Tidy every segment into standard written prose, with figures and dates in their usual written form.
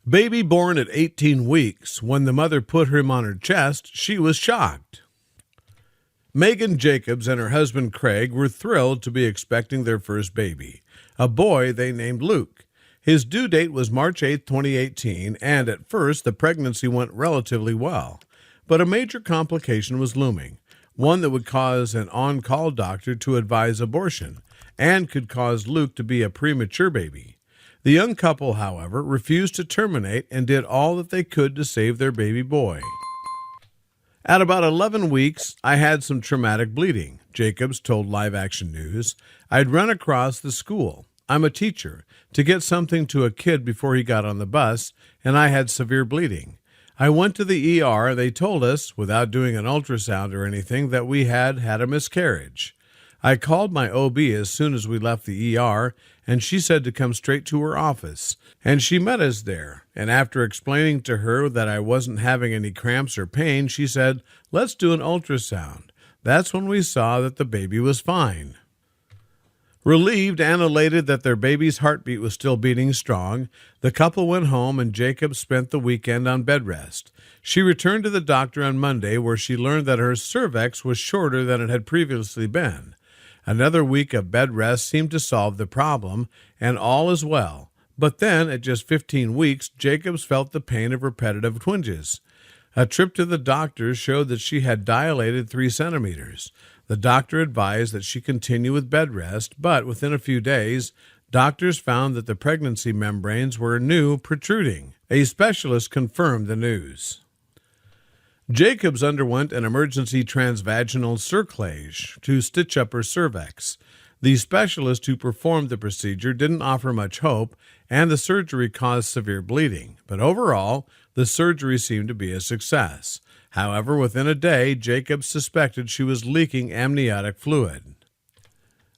Baby born at 18 weeks. When the mother put him on her chest, she was shocked. Megan Jacobs and her husband Craig were thrilled to be expecting their first baby, a boy they named Luke. His due date was March 8, 2018, and at first the pregnancy went relatively well. But a major complication was looming, one that would cause an on-call doctor to advise abortion and could cause Luke to be a premature baby. The young couple, however, refused to terminate and did all that they could to save their baby boy. At about 11 weeks, I had some traumatic bleeding, Jacobs told Live Action News. I'd run across the school. I'm a teacher, to get something to a kid before he got on the bus, and I had severe bleeding. I went to the ER. They told us, without doing an ultrasound or anything, that we had had a miscarriage. I called my OB as soon as we left the ER, and she said to come straight to her office. And she met us there, and after explaining to her that I wasn't having any cramps or pain, she said, "Let's do an ultrasound." That's when we saw that the baby was fine. Relieved and elated that their baby's heartbeat was still beating strong, the couple went home and Jacob spent the weekend on bed rest. She returned to the doctor on Monday, where she learned that her cervix was shorter than it had previously been. Another week of bed rest seemed to solve the problem, and all is well. But then, at just 15 weeks, Jacobs felt the pain of repetitive twinges. A trip to the doctor showed that she had dilated 3 centimeters. The doctor advised that she continue with bed rest, but within a few days, doctors found that the pregnancy membranes were new, protruding. A specialist confirmed the news. Jacobs underwent an emergency transvaginal cerclage to stitch up her cervix. The specialist who performed the procedure didn't offer much hope, and the surgery caused severe bleeding. But overall, the surgery seemed to be a success. However, within a day, Jacobs suspected she was leaking amniotic fluid.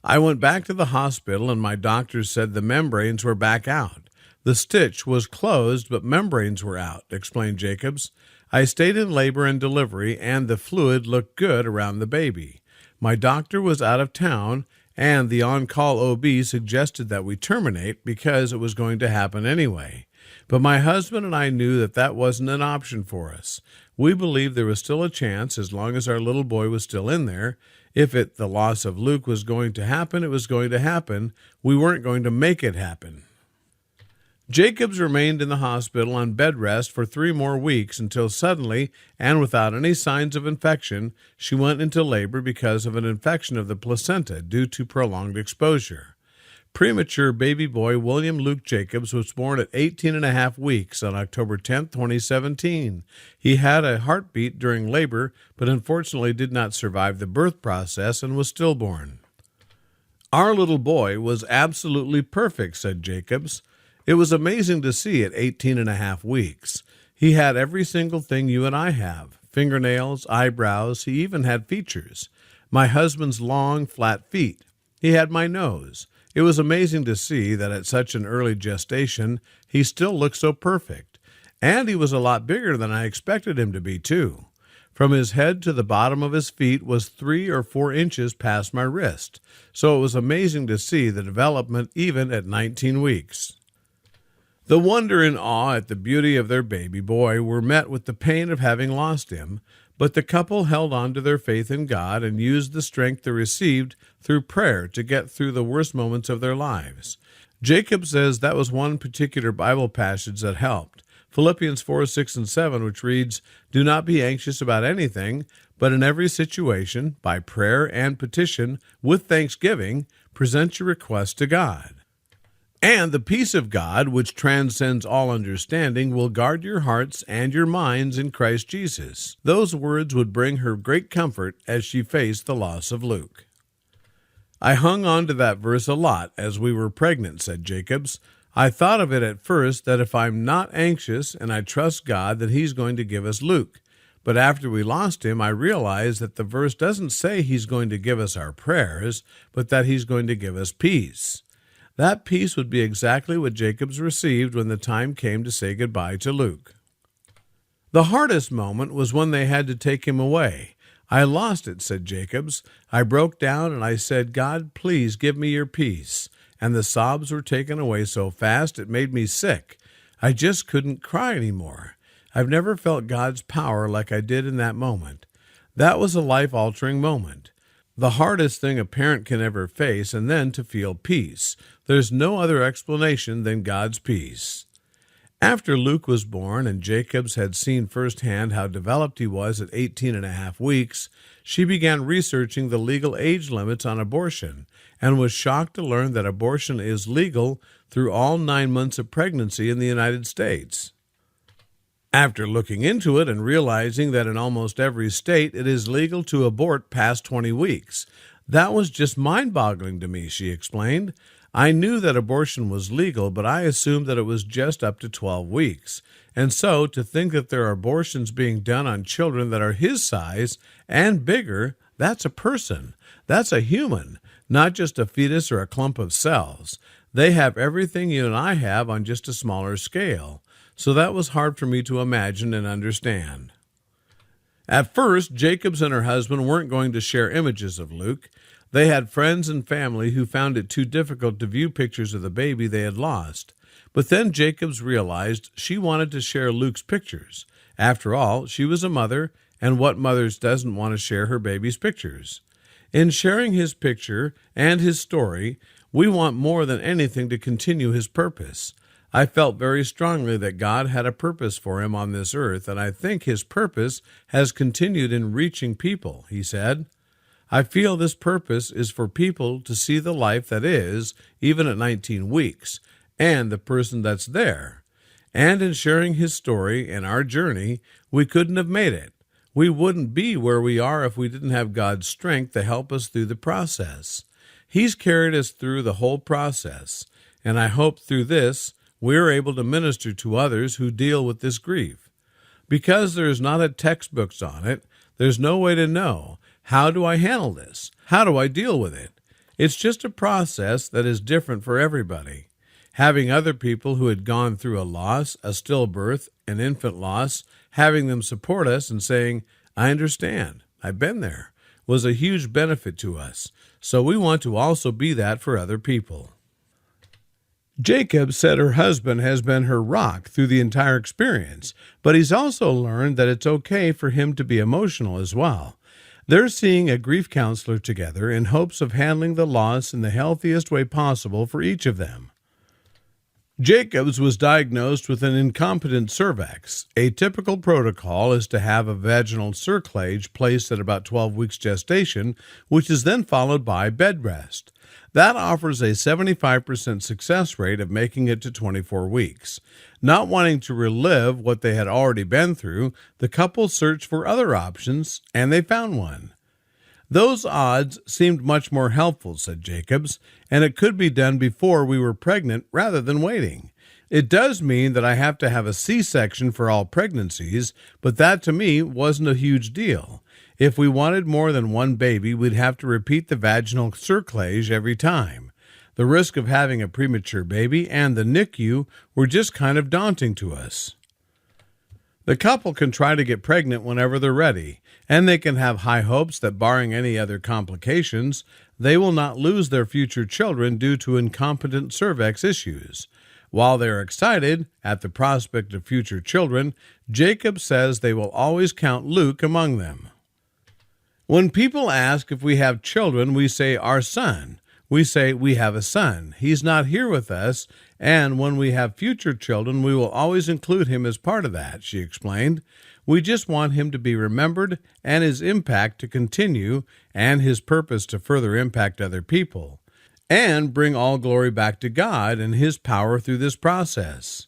I went back to the hospital, and my doctors said the membranes were back out. The stitch was closed, but membranes were out, explained Jacobs. I stayed in labor and delivery, and the fluid looked good around the baby. My doctor was out of town, and the on-call OB suggested that we terminate because it was going to happen anyway. But my husband and I knew that that wasn't an option for us. We believed there was still a chance, as long as our little boy was still in there. If the loss of Luke was going to happen, it was going to happen. We weren't going to make it happen. Jacobs remained in the hospital on bed rest for 3 more weeks until suddenly, and without any signs of infection, she went into labor because of an infection of the placenta due to prolonged exposure. Premature baby boy William Luke Jacobs was born at 18.5 weeks on October 10, 2017. He had a heartbeat during labor, but unfortunately did not survive the birth process and was stillborn. Our little boy was absolutely perfect, said Jacobs. It was amazing to see at 18.5 weeks. He had every single thing you and I have, fingernails, eyebrows, he even had features. My husband's long, flat feet. He had my nose. It was amazing to see that at such an early gestation, he still looked so perfect. And he was a lot bigger than I expected him to be, too. From his head to the bottom of his feet was 3 or 4 inches past my wrist, so it was amazing to see the development even at 19 weeks. The wonder and awe at the beauty of their baby boy were met with the pain of having lost him, but the couple held on to their faith in God and used the strength they received through prayer to get through the worst moments of their lives. Jacob says that was one particular Bible passage that helped, Philippians 4, 6, and 7, which reads, "Do not be anxious about anything, but in every situation, by prayer and petition, with thanksgiving, present your requests to God. And the peace of God, which transcends all understanding, will guard your hearts and your minds in Christ Jesus." Those words would bring her great comfort as she faced the loss of Luke. I hung on to that verse a lot as we were pregnant, said Jacobs. I thought of it at first that if I'm not anxious and I trust God, that He's going to give us Luke. But after we lost him, I realized that the verse doesn't say He's going to give us our prayers, but that He's going to give us peace. That peace would be exactly what Jacobs received when the time came to say goodbye to Luke. The hardest moment was when they had to take him away. I lost it, said Jacobs. I broke down and I said, God, please give me your peace. And the sobs were taken away so fast it made me sick. I just couldn't cry anymore. I've never felt God's power like I did in that moment. That was a life-altering moment. The hardest thing a parent can ever face, and then to feel peace. There's no other explanation than God's peace. After Luke was born and Jacobs had seen firsthand how developed he was at 18 and a half weeks, she began researching the legal age limits on abortion and was shocked to learn that abortion is legal through all 9 months of pregnancy in the United States. After looking into it and realizing that in almost every state it is legal to abort past 20 weeks, that was just mind-boggling to me, she explained. I knew that abortion was legal, but I assumed that it was just up to 12 weeks. And so, to think that there are abortions being done on children that are his size and bigger, that's a person. That's a human, not just a fetus or a clump of cells. They have everything you and I have on just a smaller scale. So that was hard for me to imagine and understand. At first, Jacobs and her husband weren't going to share images of Luke. They had friends and family who found it too difficult to view pictures of the baby they had lost. But then Jacobs realized she wanted to share Luke's pictures. After all, she was a mother, and what mothers doesn't want to share her baby's pictures? In sharing his picture and his story, we want more than anything to continue his purpose. I felt very strongly that God had a purpose for him on this earth, and I think his purpose has continued in reaching people, he said. I feel this purpose is for people to see the life that is, even at 19 weeks, and the person that's there. And in sharing his story and our journey, we couldn't have made it. We wouldn't be where we are if we didn't have God's strength to help us through the process. He's carried us through the whole process, and I hope through this we are able to minister to others who deal with this grief. Because there's not a textbook on it, there's no way to know, how do I handle this? How do I deal with it? It's just a process that is different for everybody. Having other people who had gone through a loss, a stillbirth, an infant loss, having them support us and saying, I understand, I've been there, was a huge benefit to us. So we want to also be that for other people. Jacob said her husband has been her rock through the entire experience, but he's also learned that it's okay for him to be emotional as well. They're seeing a grief counselor together in hopes of handling the loss in the healthiest way possible for each of them. Jacobs was diagnosed with an incompetent cervix. A typical protocol is to have a vaginal cerclage placed at about 12 weeks gestation, which is then followed by bed rest. That offers a 75% success rate of making it to 24 weeks. Not wanting to relive what they had already been through, the couple searched for other options, and they found one. Those odds seemed much more helpful, said Jacobs, and it could be done before we were pregnant rather than waiting. It does mean that I have to have a C-section for all pregnancies, but that to me wasn't a huge deal. If we wanted more than one baby, we'd have to repeat the vaginal cerclage every time. The risk of having a premature baby and the NICU were just kind of daunting to us. The couple can try to get pregnant whenever they're ready, and they can have high hopes that barring any other complications, they will not lose their future children due to incompetent cervix issues. While they're excited at the prospect of future children, Jacob says they will always count Luke among them. When people ask if we have children, we say our son. We say we have a son. He's not here with us, and when we have future children, we will always include him as part of that, she explained. We just want him to be remembered and his impact to continue and his purpose to further impact other people and bring all glory back to God and his power through this process.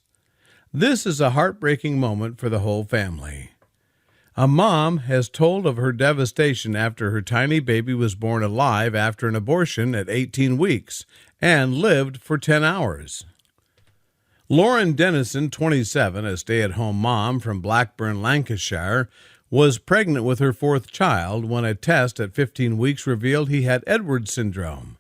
This is a heartbreaking moment for the whole family. A mom has told of her devastation after her tiny baby was born alive after an abortion at 18 weeks and lived for 10 hours. Lauren Dennison, 27, a stay-at-home mom from Blackburn, Lancashire, was pregnant with her fourth child when a test at 15 weeks revealed he had Edwards syndrome.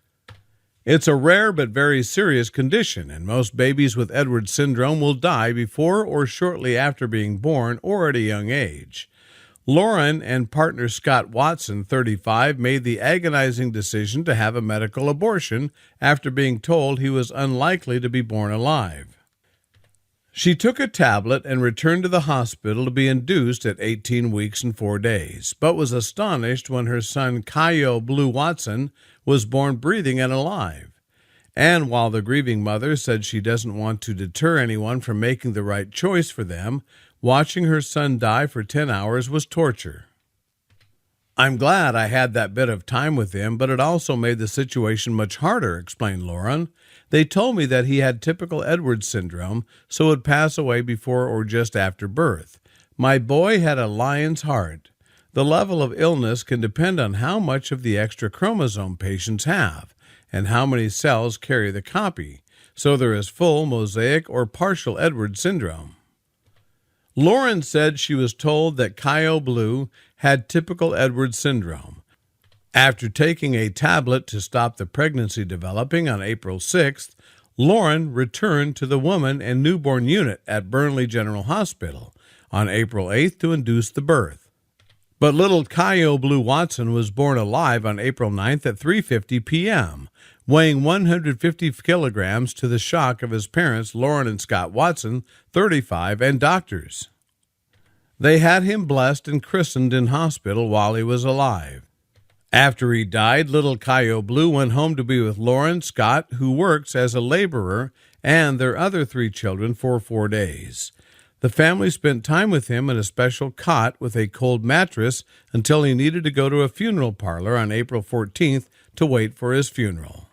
It's a rare but very serious condition, and most babies with Edwards syndrome will die before or shortly after being born or at a young age. Lauren and partner Scott Watson, 35, made the agonizing decision to have a medical abortion after being told he was unlikely to be born alive. She took a tablet and returned to the hospital to be induced at 18 weeks and 4 days, but was astonished when her son Kaio Blue Watson was born breathing and alive. And while the grieving mother said she doesn't want to deter anyone from making the right choice for them, watching her son die for 10 hours was torture. "I'm glad I had that bit of time with him, but it also made the situation much harder," explained Lauren. "They told me that he had typical Edwards syndrome, so would pass away before or just after birth. My boy had a lion's heart. The level of illness can depend on how much of the extra chromosome patients have and how many cells carry the copy, so there is full, mosaic, or partial Edwards syndrome." Lauren said she was told that Kaio Blue had typical Edwards syndrome. After taking a tablet to stop the pregnancy developing on April 6th, Lauren returned to the woman and newborn unit at Burnley General Hospital on April 8th to induce the birth. But little Kaio Blue Watson was born alive on April 9th at 3:50 p.m., weighing 150 kilograms to the shock of his parents, Lauren and Scott Watson, 35, and doctors. They had him blessed and christened in hospital while he was alive. After he died, little Kaio Blue went home to be with Lauren Scott, who works as a laborer, and their other 3 children for 4 days. The family spent time with him in a special cot with a cold mattress until he needed to go to a funeral parlor on April 14th to wait for his funeral.